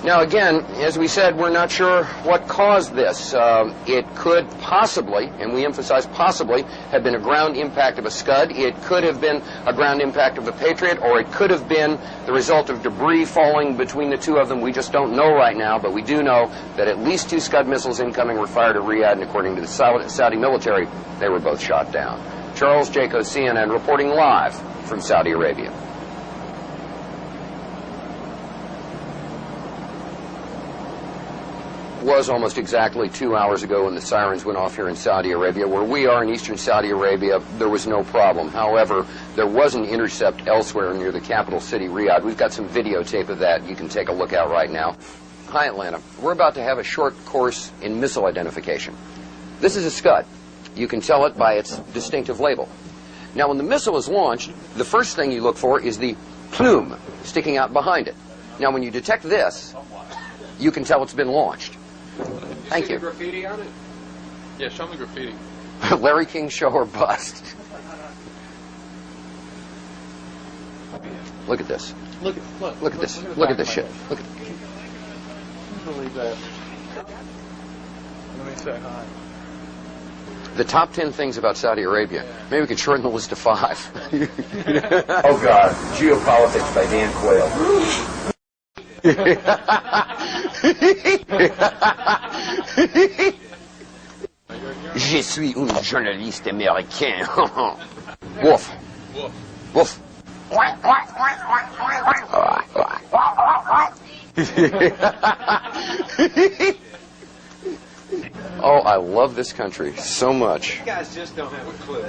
Now, again, as we said, we're not sure what caused this. It could possibly, and we emphasize possibly, have been a ground impact of a Scud. It could have been a ground impact of a Patriot, or it could have been the result of debris falling between the two of them. We just don't know right now, but we do know that at least 2 Scud missiles incoming were fired at Riyadh, and according to the Saudi military, they were both shot down. Charles Jaco, CNN, reporting live from Saudi Arabia. Was almost exactly 2 hours ago when the sirens went off here in Saudi Arabia. Where we are in eastern Saudi Arabia, there was no problem. However, there was an intercept elsewhere near the capital city, Riyadh. We've got some videotape of that you can take a look at right now. Hi, Atlanta. We're about to have a short course in missile identification. This is a Scud. You can tell it by its distinctive label. Now, when the missile is launched, the first thing you look for is the plume sticking out behind it. Now, when you detect this, you can tell it's been launched. Thank you. Graffiti on it? Yeah, show me graffiti. Larry King show or bust. Look at this. Look at this. Look at this shit. Look at. Believe that. Let me say hi. The top 10 things about Saudi Arabia. Maybe we could shorten the list to 5. Oh God, Geopolitics by Dan Quayle. Je suis un journaliste américain. Wolf. Wolf. Oh, I love this country so much. You guys just don't have a clue.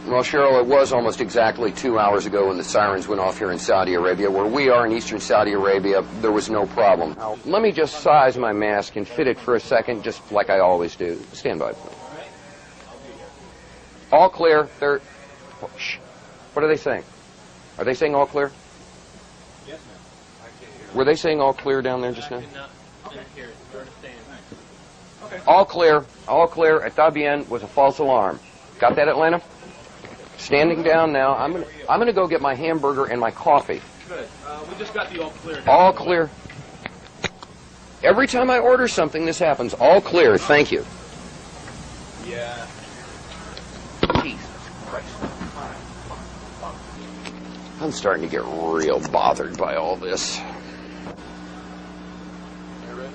Well, Cheryl, it was almost exactly 2 hours ago when the sirens went off here in Saudi Arabia. Where we are in eastern Saudi Arabia, there was no problem. Now, let me just size my mask and fit it for a second, just like I always do. Stand by, please. All clear. They're... Shh. What are they saying? Are they saying all clear? Yes, ma'am. I can't hear. Were they saying all clear down there just now? I did not hear it. Understand. Okay. All clear. All clear. Está bien was a false alarm. Got that, Atlanta? Standing down now. I'm gonna go get my hamburger and my coffee. Good. We just got the all clear. All clear. Every time I order something, this happens. All clear. Thank you. Yeah. Jesus Christ. I'm starting to get real bothered by all this. You ready?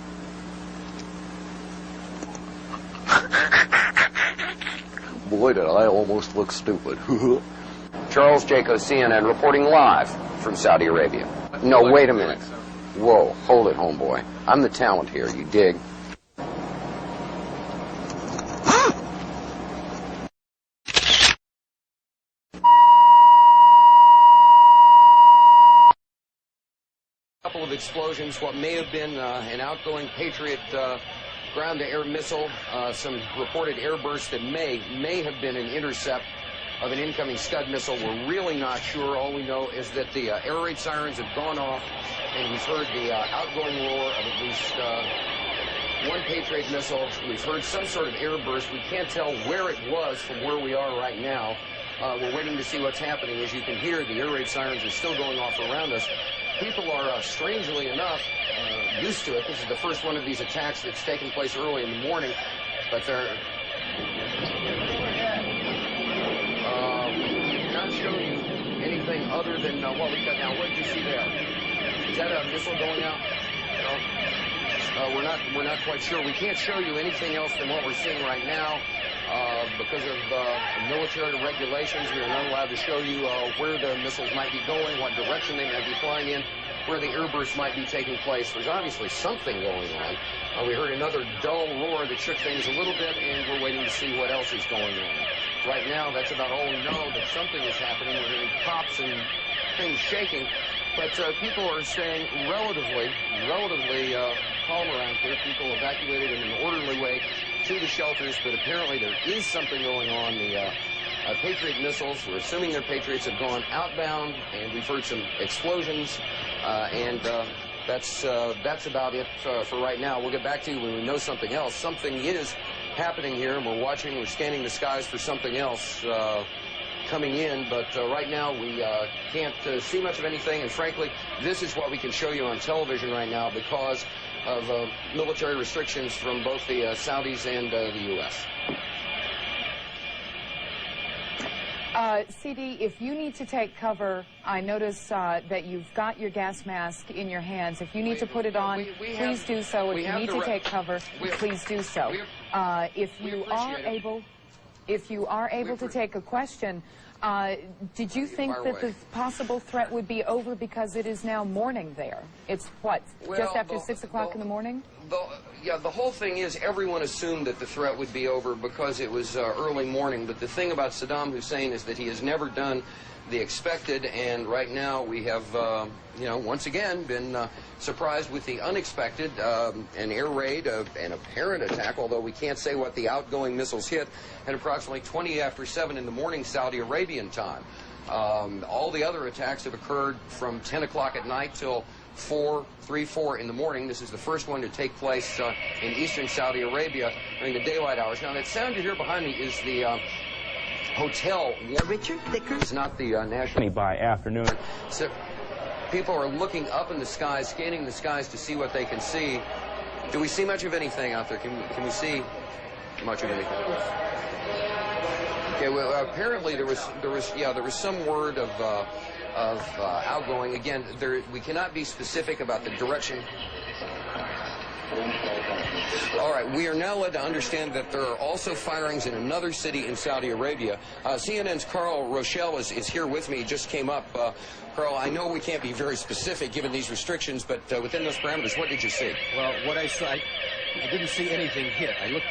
Boy, did I almost look stupid. Charles Jaco, CNN, reporting live from Saudi Arabia. No, wait a minute. Whoa, hold it, homeboy. I'm the talent here, you dig? A couple of explosions, what may have been an outgoing Patriot ground-to-air missile, some reported airbursts that may have been an intercept of an incoming Scud missile. We're really not sure. All we know is that the air raid sirens have gone off, and we've heard the outgoing roar of at least one Patriot missile. We've heard some sort of airburst. We can't tell where it was from where we are right now. We're waiting to see what's happening. As you can hear, the air raid sirens are still going off around us. People are, strangely enough, used to it. This is the first one of these attacks that's taken place early in the morning, but they're not showing you anything other than what we got now. What did you see there? Is that a missile going out? No. We're not quite sure. We can't show you anything else than what we're seeing right now. Because of military regulations, we are not allowed to show you where the missiles might be going, what direction they might be flying in, where the airbursts might be taking place. There's obviously something going on. We heard another dull roar that shook things a little bit, and we're waiting to see what else is going on. Right now, that's about all we know, that something is happening. We're hearing pops and things shaking, but people are staying relatively calm around here. People evacuated in an orderly way to the shelters, but apparently there is something going on. The Patriot missiles, we're assuming they're Patriots, have gone outbound, and we've heard some explosions, and that's about it for right now. We'll get back to you when we know something else. Something is happening here, and we're scanning the skies for something else. coming in, but right now we can't see much of anything, and frankly, this is what we can show you on television right now because of military restrictions from both the Saudis and the U.S. CD, if you need to take cover, I notice that you've got your gas mask in your hands. If you need to put it on, please do so. If you need to take cover, please do so. If you are able to take a question, did you think that the possible threat would be over because it is now morning there? It's what, just after 6 o'clock in the morning? Yeah, the whole thing is everyone assumed that the threat would be over because it was early morning. But the thing about Saddam Hussein is that he has never done the expected, and right now we have, once again been surprised with the unexpected, an air raid, an apparent attack, although we can't say what the outgoing missiles hit, at approximately 20 after 7 in the morning Saudi Arabian time. All the other attacks have occurred from 10 o'clock at night till 4 in the morning. This is the first one to take place in eastern Saudi Arabia during the daylight hours. Now, that sound you hear behind me is the hotel. Richard Vickers. It's not the national. By afternoon. So people are looking up in the skies, scanning the skies to see what they can see. Do we see much of anything out there? Can we see much of anything? Okay. Well, apparently there was some word of outgoing. Again, we cannot be specific about the direction. All right, we are now led to understand that there are also firings in another city in Saudi Arabia. CNN's Carl Rochelle is here with me. He just came up. Carl, I know we can't be very specific given these restrictions, but within those parameters, what did you see? Well, what I saw, I didn't see anything hit. I looked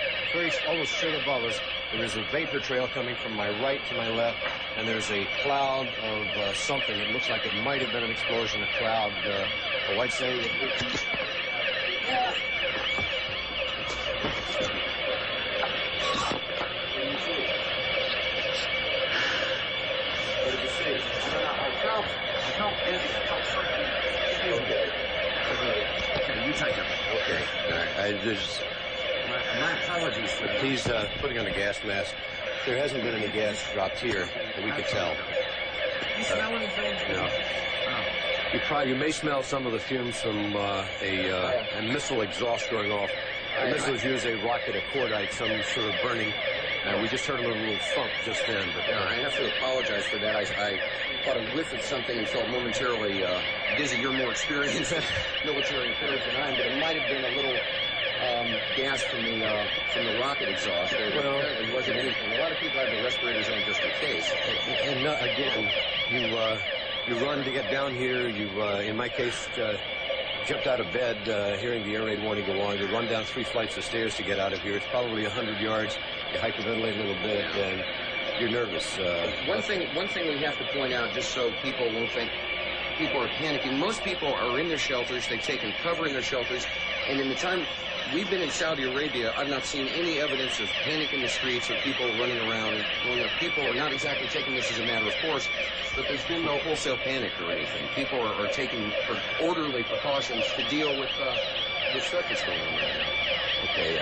almost straight above us. There is a vapor trail coming from my right to my left, and there's a cloud of something. It looks like it might have been an explosion, a cloud. I'd say... Yeah. What did you see? I felt dizzy. I felt Okay, you take it. Okay. My apologies for that. He's putting on a gas mask. There hasn't been any gas dropped here that we could tell. You smell anything? No. You may smell some of the fumes from a missile exhaust going off. The missiles use a rocket, a cordite, some sort of burning. We just heard a little thump just then. But I have to apologize for that. I caught a whiff of something and felt momentarily dizzy. You're more experienced in military affairs than I am, but it might have been a little gas from the rocket exhaust. Well, it wasn't anything. A lot of people have the respirators on just in case. And again, you run to get down here. You, in my case, jumped out of bed hearing the air raid warning go on. You run down 3 flights of stairs to get out of here. It's probably 100 yards. You hyperventilate a little bit, and you're nervous. One thing we have to point out, just so people won't think people are panicking, most people are in their shelters. They've taken cover in their shelters, and in the time we've been in Saudi Arabia, I've not seen any evidence of panic in the streets or people running around and going up. People are not exactly taking this as a matter of course, but there's been no wholesale panic or anything. People are taking orderly precautions to deal with the stuff that's going on right now. Okay,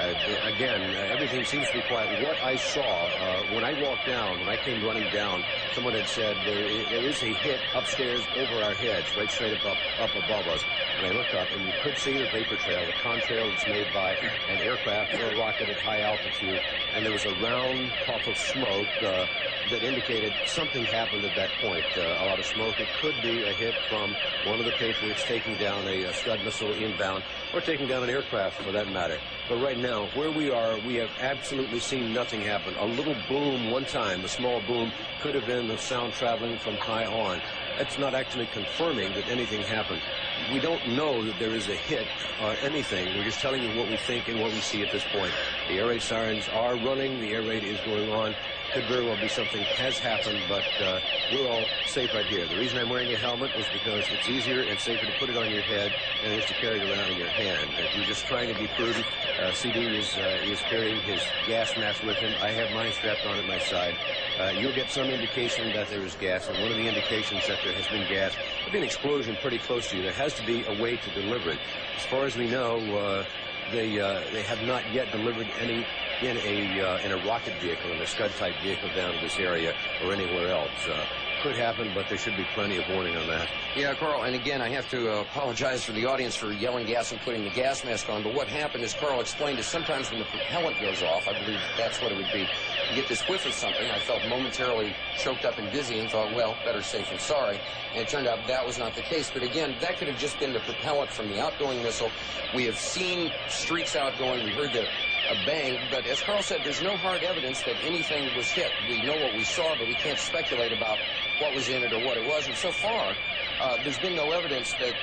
again, everything seems to be quiet. What I saw when I walked down, when I came running down, someone had said there is a hit upstairs over our heads, right straight up above us. And I looked up, and you could see the vapor trail, the contrail that's made by an aircraft or a rocket at high altitude. And there was a round puff of smoke that indicated something happened at that point. A lot of smoke. It could be a hit from one of the Patriots taking down a Scud missile inbound, or taking down an aircraft for that matter. But right now, where we are, we have absolutely seen nothing happen. A little boom one time, a small boom, could have been the sound traveling from high on. That's not actually confirming that anything happened. We don't know that there is a hit or anything. We're just telling you what we think and what we see at this point. The air raid sirens are running. The air raid is going on. Could very well be something has happened, but we're all safe right here. The reason I'm wearing a helmet is because it's easier and safer to put it on your head than it is to carry it around in your hand. If you're just trying to be prudent, CD is carrying his gas mask with him. I have mine strapped on at my side. You'll get some indication that there is gas, and one of the indications that there has been gas, there'll be an explosion pretty close to you. There has to be a way to deliver it. As far as we know, they have not yet delivered any in a rocket vehicle, in a Scud-type vehicle down to this area or anywhere else. Could happen, but there should be plenty of warning on that. Yeah, Carl, and again, I have to apologize for the audience for yelling gas and putting the gas mask on, but what happened, as Carl explained, is sometimes when the propellant goes off, I believe that's what it would be, you get this whiff of something. I felt momentarily choked up and dizzy and thought, well, better safe than sorry. And it turned out that was not the case. But again, that could have just been the propellant from the outgoing missile. We have seen streaks outgoing. We heard a bang. But as Carl said, there's no hard evidence that anything was hit. We know what we saw, but we can't speculate about what was in it or what it was. And so far, there's been no evidence that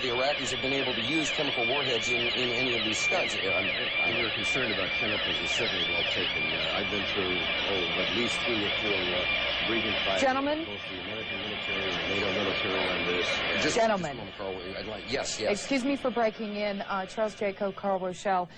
the Iraqis have been able to use chemical warheads in any of these Scuds. I'm very concerned about chemicals is certainly well taken. I've been through, at least 3 or 4 briefing files. Gentlemen? Both the American military and the NATO military on this. Gentlemen. Carl, yes. Excuse me for breaking in. Charles Jaco, Carl Rochelle.